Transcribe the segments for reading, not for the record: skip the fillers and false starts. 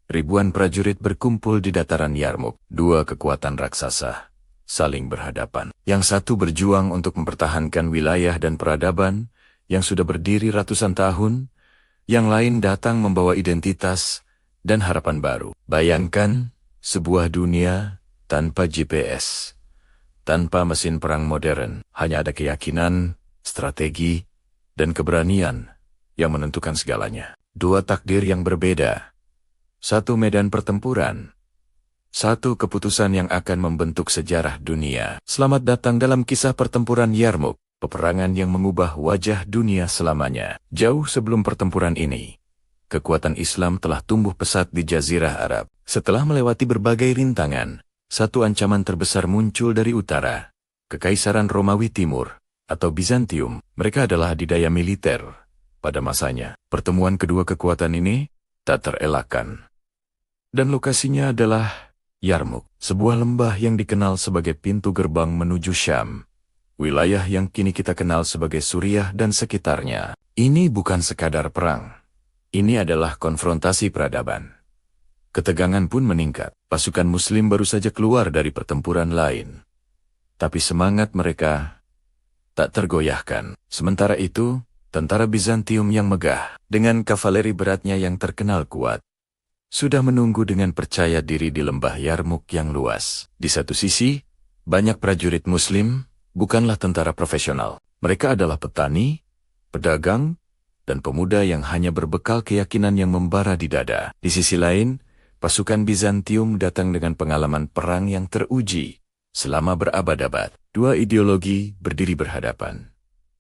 Ribuan prajurit berkumpul di dataran Yarmuk. Dua kekuatan raksasa saling berhadapan. Yang satu berjuang untuk mempertahankan wilayah dan peradaban yang sudah berdiri ratusan tahun. Yang lain datang membawa identitas dan harapan baru. Bayangkan sebuah dunia tanpa GPS, tanpa mesin perang modern. Hanya ada keyakinan, strategi, dan keberanian yang menentukan segalanya. Dua takdir yang berbeda. Satu medan pertempuran. Satu keputusan yang akan membentuk sejarah dunia. Selamat datang dalam kisah pertempuran Yarmuk. Peperangan yang mengubah wajah dunia selamanya. Jauh sebelum pertempuran ini, kekuatan Islam telah tumbuh pesat di Jazirah Arab. Setelah melewati berbagai rintangan, satu ancaman terbesar muncul dari utara. Kekaisaran Romawi Timur, atau Bizantium. Mereka adalah adidaya militer. Pada masanya, pertemuan kedua kekuatan ini tak terelakkan. Dan lokasinya adalah Yarmuk, sebuah lembah yang dikenal sebagai pintu gerbang menuju Syam. Wilayah yang kini kita kenal sebagai Suriah dan sekitarnya. Ini bukan sekadar perang. Ini adalah konfrontasi peradaban. Ketegangan pun meningkat. Pasukan Muslim baru saja keluar dari pertempuran lain. Tapi semangat mereka tak tergoyahkan. Sementara itu, tentara Bizantium yang megah, dengan kavaleri beratnya yang terkenal kuat, sudah menunggu dengan percaya diri di lembah Yarmuk yang luas. Di satu sisi, banyak prajurit Muslim bukanlah tentara profesional. Mereka adalah petani, pedagang, dan pemuda yang hanya berbekal keyakinan yang membara di dada. Di sisi lain, pasukan Bizantium datang dengan pengalaman perang yang teruji selama berabad-abad. Dua ideologi berdiri berhadapan.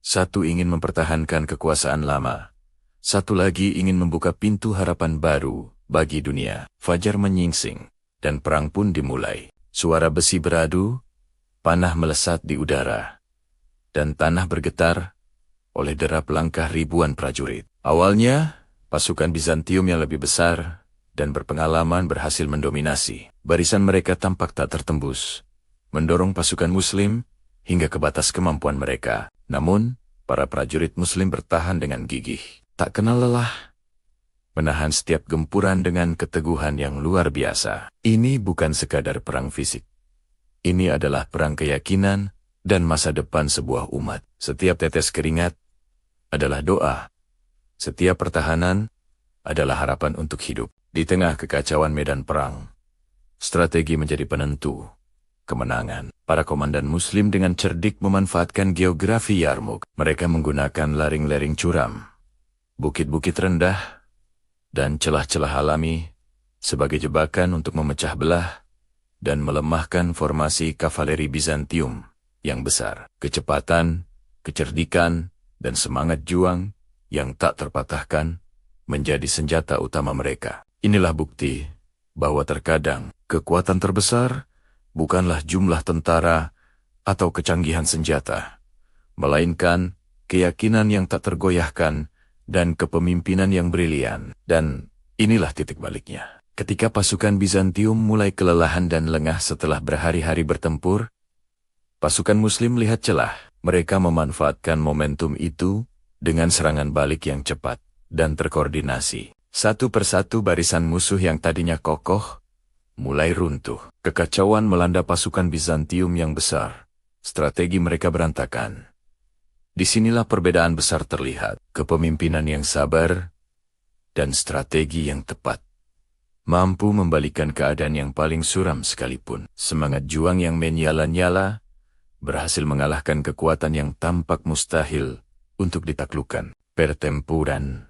Satu ingin mempertahankan kekuasaan lama. Satu lagi ingin membuka pintu harapan baru bagi dunia. Fajar menyingsing, dan perang pun dimulai. Suara besi beradu, panah melesat di udara, dan tanah bergetar oleh derap langkah ribuan prajurit. Awalnya, pasukan Bizantium yang lebih besar dan berpengalaman berhasil mendominasi. Barisan mereka tampak tak tertembus, mendorong pasukan Muslim hingga ke batas kemampuan mereka. Namun, para prajurit Muslim bertahan dengan gigih, tak kenal lelah, menahan setiap gempuran dengan keteguhan yang luar biasa. Ini bukan sekadar perang fisik. Ini adalah perang keyakinan dan masa depan sebuah umat. Setiap tetes keringat adalah doa. Setiap pertahanan adalah harapan untuk hidup. Di tengah kekacauan medan perang, strategi menjadi penentu kemenangan. Para komandan Muslim dengan cerdik memanfaatkan geografi Yarmuk. Mereka menggunakan lereng-lereng curam, bukit-bukit rendah, dan celah-celah alami sebagai jebakan untuk memecah belah dan melemahkan formasi kavaleri Bizantium yang besar. Kecepatan, kecerdikan, dan semangat juang yang tak terpatahkan menjadi senjata utama mereka. Inilah bukti bahwa terkadang kekuatan terbesar bukanlah jumlah tentara atau kecanggihan senjata, melainkan keyakinan yang tak tergoyahkan dan kepemimpinan yang brilian. Dan inilah titik baliknya. Ketika pasukan Bizantium mulai kelelahan dan lengah setelah berhari-hari bertempur, pasukan Muslim melihat celah. Mereka memanfaatkan momentum itu dengan serangan balik yang cepat dan terkoordinasi. Satu persatu barisan musuh yang tadinya kokoh mulai runtuh. Kekacauan melanda pasukan Bizantium yang besar. Strategi mereka berantakan. Disinilah perbedaan besar terlihat. Kepemimpinan yang sabar dan strategi yang tepat mampu membalikan keadaan yang paling suram sekalipun. Semangat juang yang menyala-nyala berhasil mengalahkan kekuatan yang tampak mustahil untuk ditaklukkan. Pertempuran.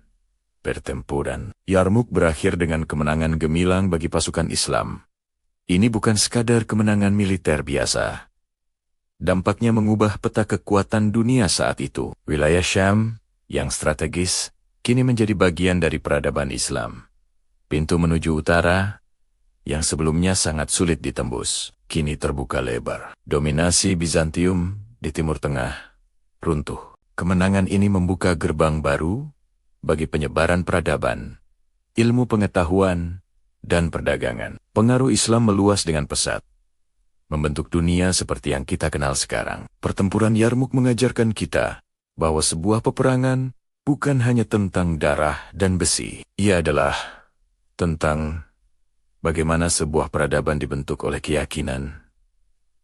Yarmuk berakhir dengan kemenangan gemilang bagi pasukan Islam. Ini bukan sekadar kemenangan militer biasa. Dampaknya mengubah peta kekuatan dunia saat itu. Wilayah Syam, yang strategis, kini menjadi bagian dari peradaban Islam. Pintu menuju utara, yang sebelumnya sangat sulit ditembus, kini terbuka lebar. Dominasi Bizantium di Timur Tengah runtuh. Kemenangan ini membuka gerbang baru bagi penyebaran peradaban, ilmu pengetahuan, dan perdagangan. Pengaruh Islam meluas dengan pesat, membentuk dunia seperti yang kita kenal sekarang. Pertempuran Yarmuk mengajarkan kita bahwa sebuah peperangan bukan hanya tentang darah dan besi. Ia adalah tentang bagaimana sebuah peradaban dibentuk oleh keyakinan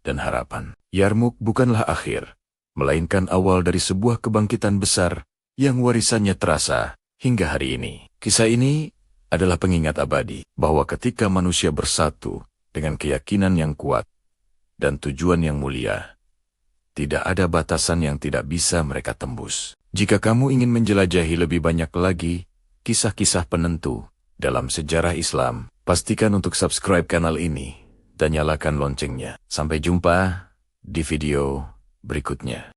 dan harapan. Yarmuk bukanlah akhir, melainkan awal dari sebuah kebangkitan besar yang warisannya terasa hingga hari ini. Kisah ini adalah pengingat abadi bahwa ketika manusia bersatu dengan keyakinan yang kuat dan tujuan yang mulia, tidak ada batasan yang tidak bisa mereka tembus. Jika kamu ingin menjelajahi lebih banyak lagi kisah-kisah penentu dalam sejarah Islam, pastikan untuk subscribe kanal ini dan nyalakan loncengnya. Sampai jumpa di video berikutnya.